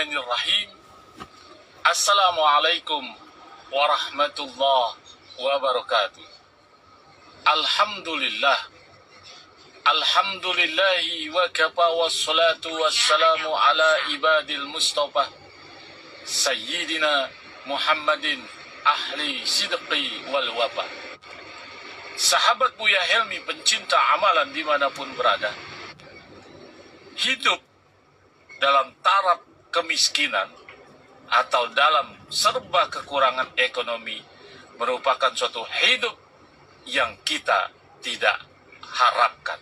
Bismillahirrahmanirrahim. Assalamualaikum warahmatullahi wabarakatuh. Alhamdulillah. Alhamdulillahi wa kafa wassalatu wassalamu ala ibadil mustafa Sayyidina Muhammadin ahli sidqi wal wafa. Sahabat Buya Helmi pencinta amalan dimanapun berada, hidup dalam taraf kemiskinan atau dalam serba kekurangan ekonomi merupakan suatu hidup yang kita tidak harapkan.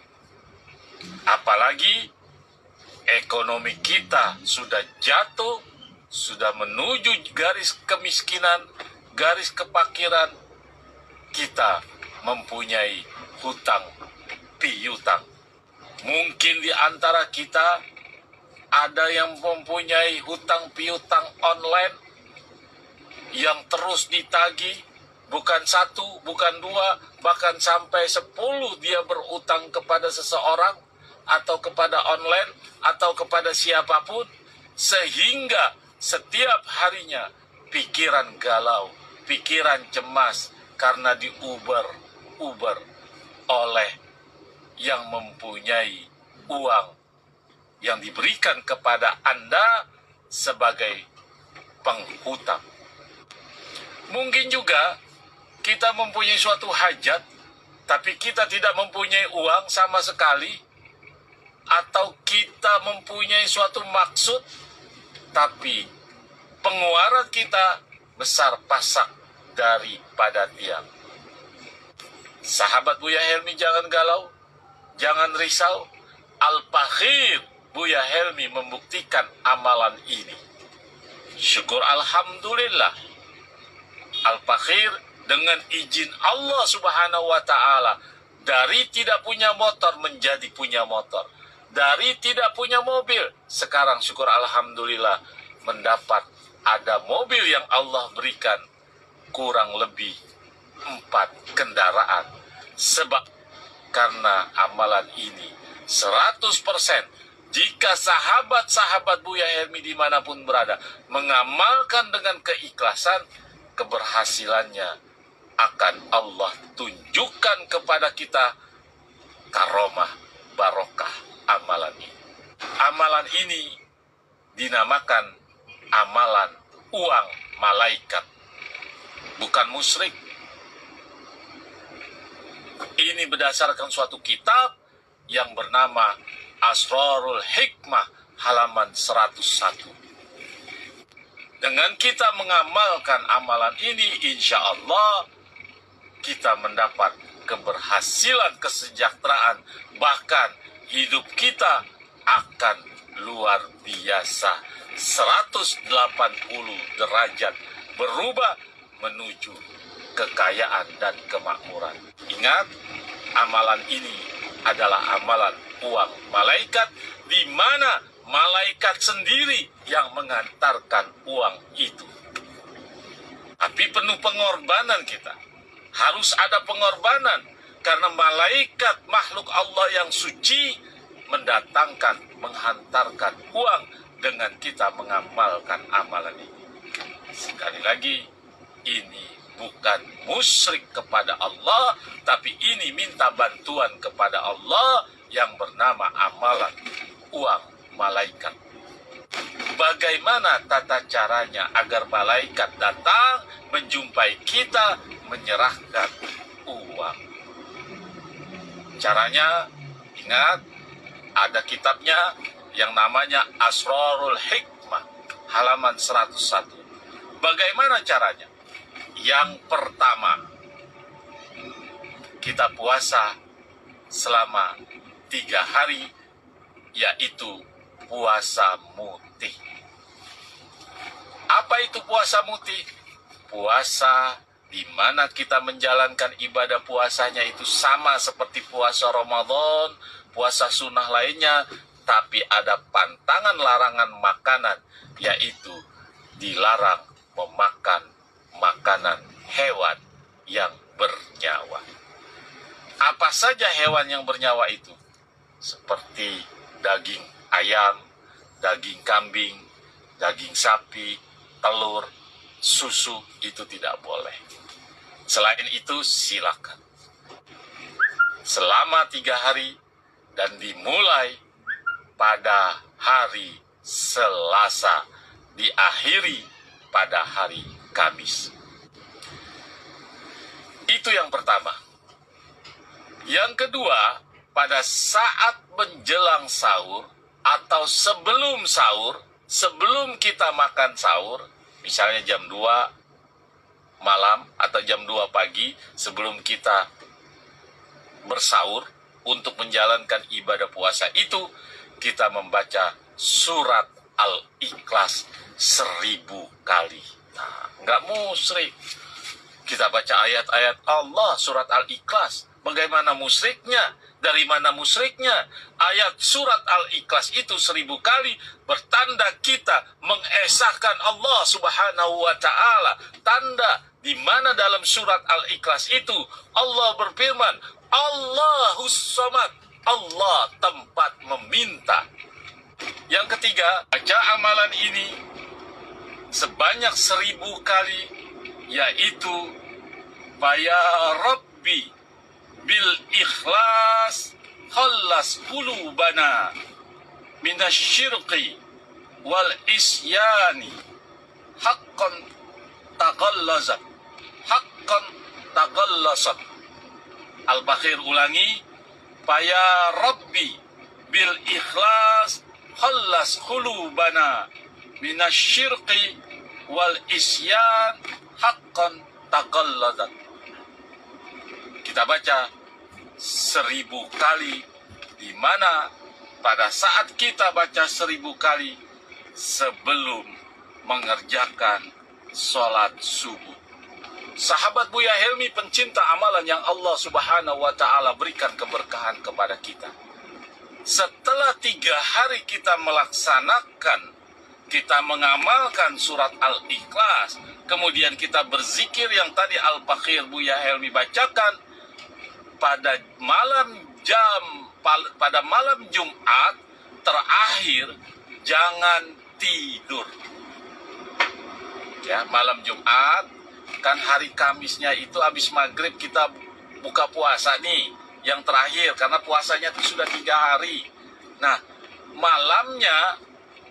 Apalagi ekonomi kita sudah jatuh, sudah menuju garis kemiskinan, garis kepakiran, kita mempunyai hutang piutang. Mungkin di antara kita ada yang mempunyai hutang piutang online yang terus ditagih, bukan satu, bukan dua, bahkan sampai 10 dia berutang kepada seseorang, atau kepada online, atau kepada siapapun, sehingga setiap harinya pikiran galau, pikiran cemas, karena diuber oleh yang mempunyai uang yang diberikan kepada Anda sebagai penghutang. Mungkin juga kita mempunyai suatu hajat, tapi kita tidak mempunyai uang sama sekali, atau kita mempunyai suatu maksud, tapi pengeluaran kita besar pasak daripada tiang. Sahabat Buya Helmi, jangan galau, jangan risau. Al-Fakhir Buya Helmi membuktikan amalan ini. Syukur alhamdulillah. Al-Fakhir dengan izin Allah Subhanahu wa ta'ala, dari tidak punya motor menjadi punya motor, dari tidak punya mobil, sekarang syukur alhamdulillah mendapat ada mobil yang Allah berikan, kurang lebih 4 kendaraan. Sebab karena amalan ini 100%, jika sahabat-sahabat Buya Helmi dimanapun berada mengamalkan dengan keikhlasan, keberhasilannya akan Allah tunjukkan kepada kita karomah barokah amalan ini. Amalan ini dinamakan amalan uang malaikat, bukan musyrik. Ini berdasarkan suatu kitab yang bernama Asrarul Hikmah halaman 101. Dengan kita mengamalkan amalan ini, insya Allah kita mendapat keberhasilan, kesejahteraan, bahkan hidup kita akan luar biasa, 180 derajat berubah menuju kekayaan dan kemakmuran. Ingat, amalan ini adalah amalan uang malaikat, di mana malaikat sendiri yang mengantarkan uang itu. Tapi penuh pengorbanan kita. Harus ada pengorbanan, karena malaikat makhluk Allah yang suci mendatangkan, menghantarkan uang dengan kita mengamalkan amalan ini. Sekali lagi, ini bukan musyrik kepada Allah, tapi ini minta bantuan kepada Allah yang bernama amalan uang malaikat. Bagaimana tata caranya agar malaikat datang menjumpai kita menyerahkan uang? Caranya, ingat, ada kitabnya yang namanya Asrarul Hikmah halaman 101. Bagaimana caranya? Yang pertama, kita puasa selama 3 hari, yaitu puasa mutih. Apa itu puasa mutih? Puasa di mana kita menjalankan ibadah puasanya itu sama seperti puasa Ramadan, puasa sunnah lainnya, tapi ada pantangan larangan makanan, yaitu dilarang memakan makanan hewan yang bernyawa. Apa saja hewan yang bernyawa itu? Seperti daging ayam, daging kambing, daging sapi, telur, susu itu tidak boleh. Selain itu silakan. Selama 3 hari dan dimulai pada hari Selasa, diakhiri pada hari Kamis. Itu yang pertama. Yang kedua, pada saat menjelang sahur atau sebelum sahur, sebelum kita makan sahur, misalnya jam 2 malam atau jam 2 pagi, sebelum kita bersahur untuk menjalankan ibadah puasa itu, kita membaca surat Al-Ikhlas 1000 kali. Nah, nggak musyrik. Kita baca ayat-ayat Allah, surat Al-Ikhlas. Bagaimana musyriknya? Dari mana musyriknya? Ayat surat Al-Ikhlas itu 1000 kali bertanda kita mengesahkan Allah Subhanahu wa Ta'ala. Tanda di mana dalam surat Al-Ikhlas itu Allah berfirman, Allahus Samad, Allah tempat meminta. Yang ketiga, baca amalan ini sebanyak 1000 kali, yaitu ya Rabbi bil ikhlas khallas qulubana minasyirqi wal isyani haqqan taqallazat Al-Baqir ulangi, ya Rabbi bil ikhlas khallas qulubana minasyirqi wal isyan haqqan taqallazat. Kita baca 1000 kali, di mana pada saat kita baca 1000 kali sebelum mengerjakan sholat subuh. Sahabat Buya Helmi pencinta amalan yang Allah Subhanahu wa Ta'ala berikan keberkahan kepada kita. Setelah 3 hari kita melaksanakan, kita mengamalkan surat Al-Ikhlas, kemudian kita berzikir yang tadi Al-Baqir Buya Helmi bacakan, pada malam Jumat terakhir jangan tidur. Ya, malam Jumat kan hari Kamisnya itu habis maghrib kita buka puasa nih, yang terakhir karena puasanya itu sudah 3 hari. Nah,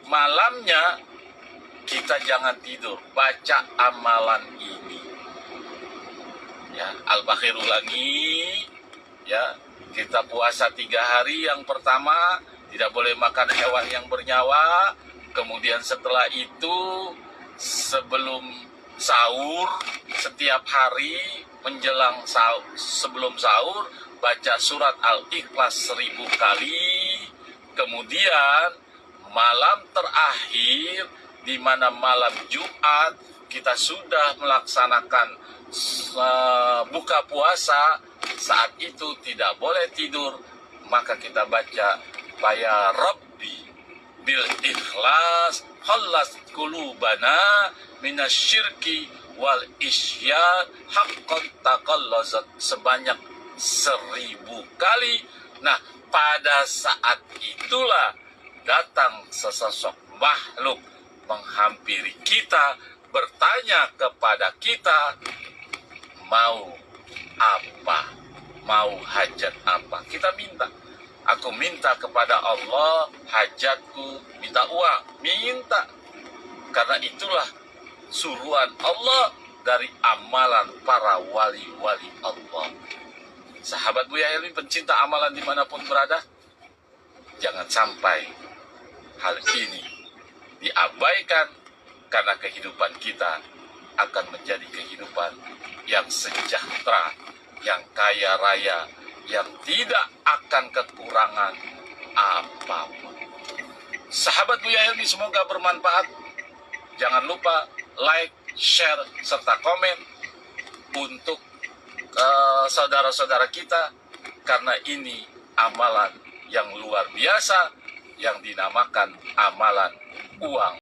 malamnya kita jangan tidur, baca amalan ini. Ya, Al-Baqir ulangi. Ya, kita puasa 3 hari. Yang pertama, tidak boleh makan hewan yang bernyawa. Kemudian setelah itu, sebelum sahur, setiap hari menjelang sebelum sahur, baca surat Al-Ikhlas 1000 kali. Kemudian malam terakhir, di mana malam Jumat kita sudah melaksanakan buka puasa, saat itu tidak boleh tidur, maka kita baca ya Rabbi bil ikhlas khallas qulubana minasyirki wal isyan haqqan taqallazat sebanyak 1000 kali. Nah, pada saat itulah datang sesosok makhluk menghampiri kita, bertanya kepada kita, mau apa? Mau hajat apa? Kita minta. Aku minta kepada Allah hajatku, minta uang, minta. Karena itulah suruhan Allah dari amalan para wali-wali Allah. Sahabat Buya Helmi pencinta amalan dimanapun berada, jangan sampai hal ini diabaikan, karena kehidupan kita akan menjadi kehidupan yang sejahtera, yang kaya raya, yang tidak akan kekurangan apapun. Sahabat Buya Helmi, semoga bermanfaat. Jangan lupa like, share, serta komen untuk saudara-saudara kita, karena ini amalan yang luar biasa yang dinamakan amalan uang.